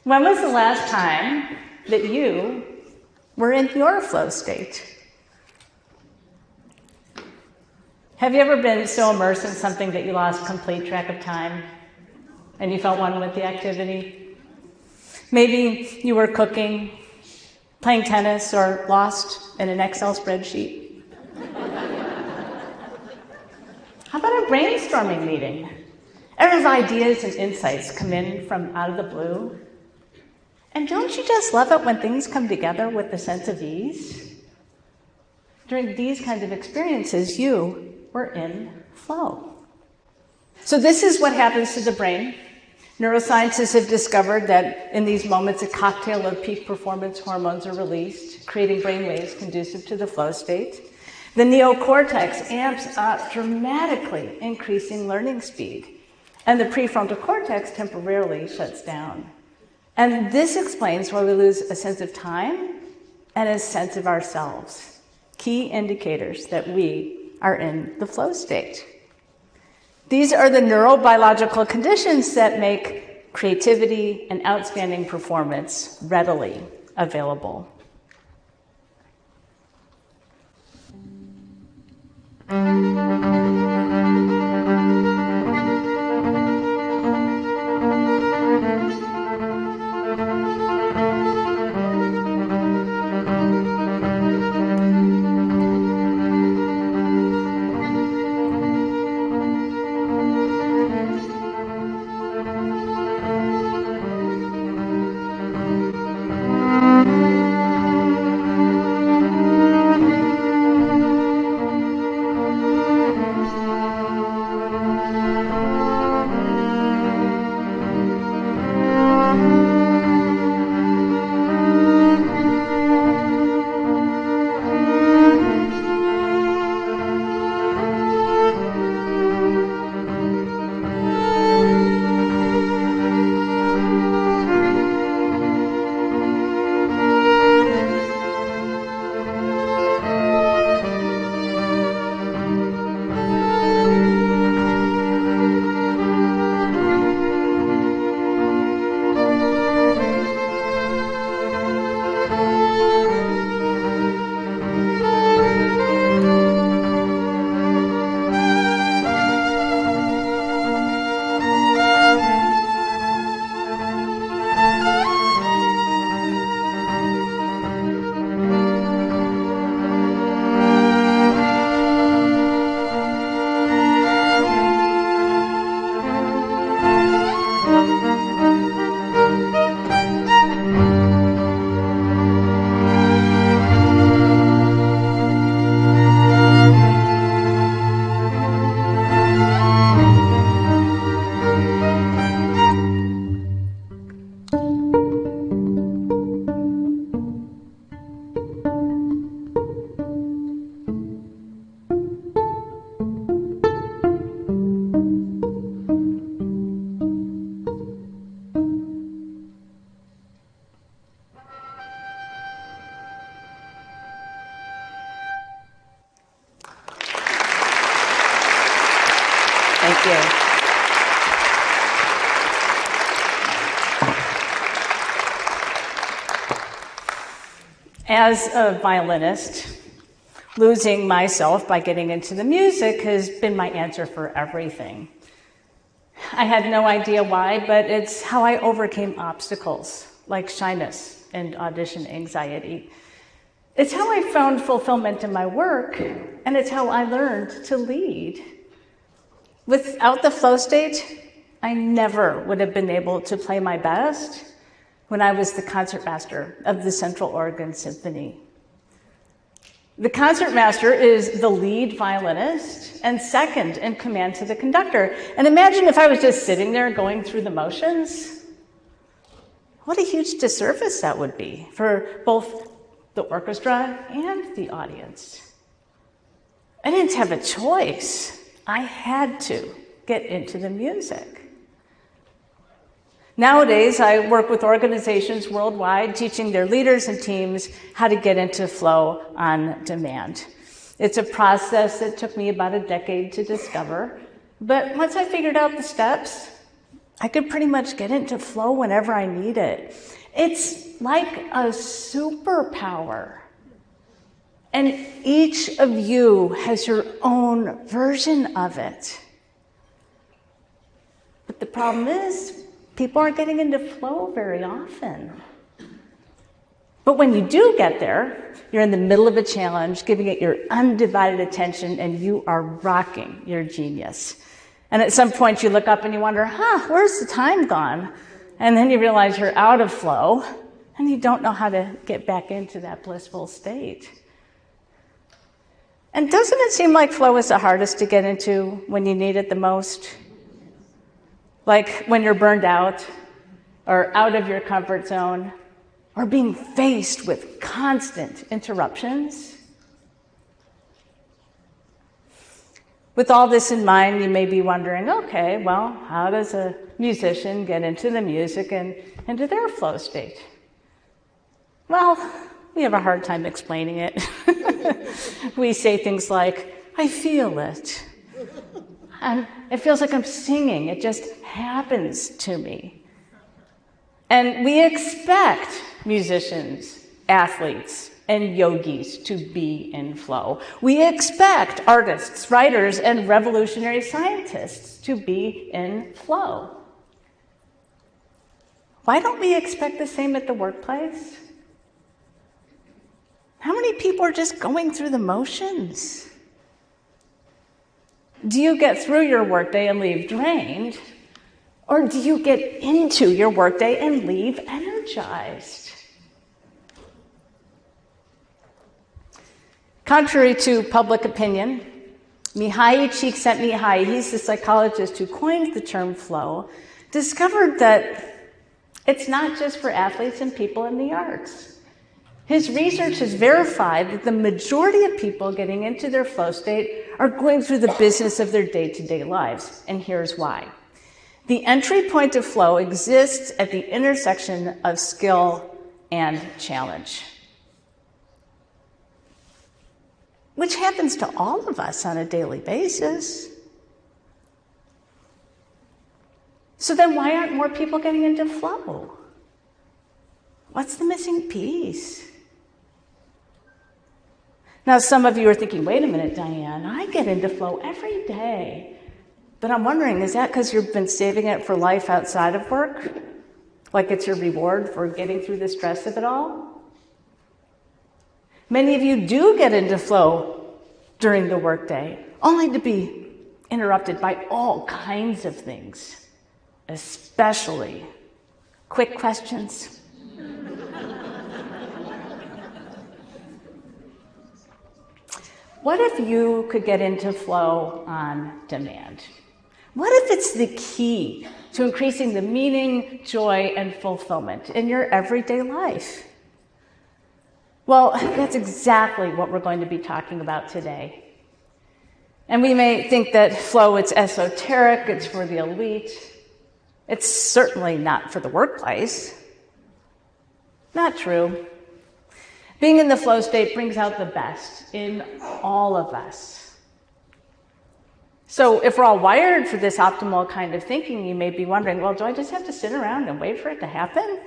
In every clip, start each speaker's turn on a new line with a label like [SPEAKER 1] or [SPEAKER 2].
[SPEAKER 1] When was the last time that you were in your flow state? Have you ever been so immersed in something that you lost complete track of time and you felt one with the activity? Maybe you were cooking, playing tennis, or lost in an Excel spreadsheet. How about a brainstorming meeting? Ever have ideas and insights come in from out of the blue? And don't you just love it when things come together with a sense of ease? During these kinds of experiences, you were in flow. So this is what happens to the brain. Neuroscientists have discovered that in these moments, a cocktail of peak performance hormones are released, creating brain waves conducive to the flow state. The neocortex amps up dramatically, increasing learning speed. And the prefrontal cortex temporarily shuts down. And this explains why we lose a sense of time and a sense of ourselves. Key indicators that we are in the flow state. These are the neurobiological conditions that make creativity and outstanding performance readily available. Thank you. As a violinist, losing myself by getting into the music has been my answer for everything. I had no idea why, but it's how I overcame obstacles like shyness and audition anxiety. It's how I found fulfillment in my work, and it's how I learned to lead. Without the flow state, I never would have been able to play my best when I was the concertmaster of the Central Oregon Symphony. The concertmaster is the lead violinist and second in command to the conductor. And imagine if I was just sitting there going through the motions. What a huge disservice that would be for both the orchestra and the audience. I didn't have a choice. I had to get into the music. Nowadays, I work with organizations worldwide, teaching their leaders and teams how to get into flow on demand. It's a process that took me about a decade to discover, but once I figured out the steps, I could pretty much get into flow whenever I need it. It's like a superpower. And each of you has your own version of it. But the problem is, people aren't getting into flow very often. But when you do get there, you're in the middle of a challenge, giving it your undivided attention, and you are rocking your genius. And at some point you look up and you wonder, where's the time gone? And then you realize you're out of flow, and you don't know how to get back into that blissful state. And doesn't it seem like flow is the hardest to get into when you need it the most? Like when you're burned out, or out of your comfort zone, or being faced with constant interruptions? With all this in mind, you may be wondering, okay, well, how does a musician get into the music and into their flow state? Well, we have a hard time explaining it. We say things like, I feel it. And it feels like I'm singing. It just happens to me. And we expect musicians, athletes, and yogis to be in flow. We expect artists, writers, and revolutionary scientists to be in flow. Why don't we expect the same at the workplace? How many people are just going through the motions? Do you get through your workday and leave drained? Or do you get into your workday and leave energized? Contrary to public opinion, Mihai Csikszentmihalyi, he's the psychologist who coined the term flow, discovered that it's not just for athletes and people in the arts. His research has verified that the majority of people getting into their flow state are going through the business of their day-to-day lives, and here's why. The entry point of flow exists at the intersection of skill and challenge, which happens to all of us on a daily basis. So then why aren't more people getting into flow? What's the missing piece? Now, some of you are thinking, wait a minute, Diane, I get into flow every day. But I'm wondering, is that because you've been saving it for life outside of work? Like it's your reward for getting through the stress of it all? Many of you do get into flow during the workday, only to be interrupted by all kinds of things, especially quick questions. What if you could get into flow on demand? What if it's the key to increasing the meaning, joy, and fulfillment in your everyday life? Well, that's exactly what we're going to be talking about today. And we may think that flow, it's esoteric, it's for the elite. It's certainly not for the workplace. Not true. Being in the flow state brings out the best in all of us. So if we're all wired for this optimal kind of thinking, you may be wondering, well, do I just have to sit around and wait for it to happen?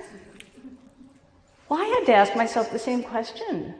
[SPEAKER 1] Well, I had to ask myself the same question.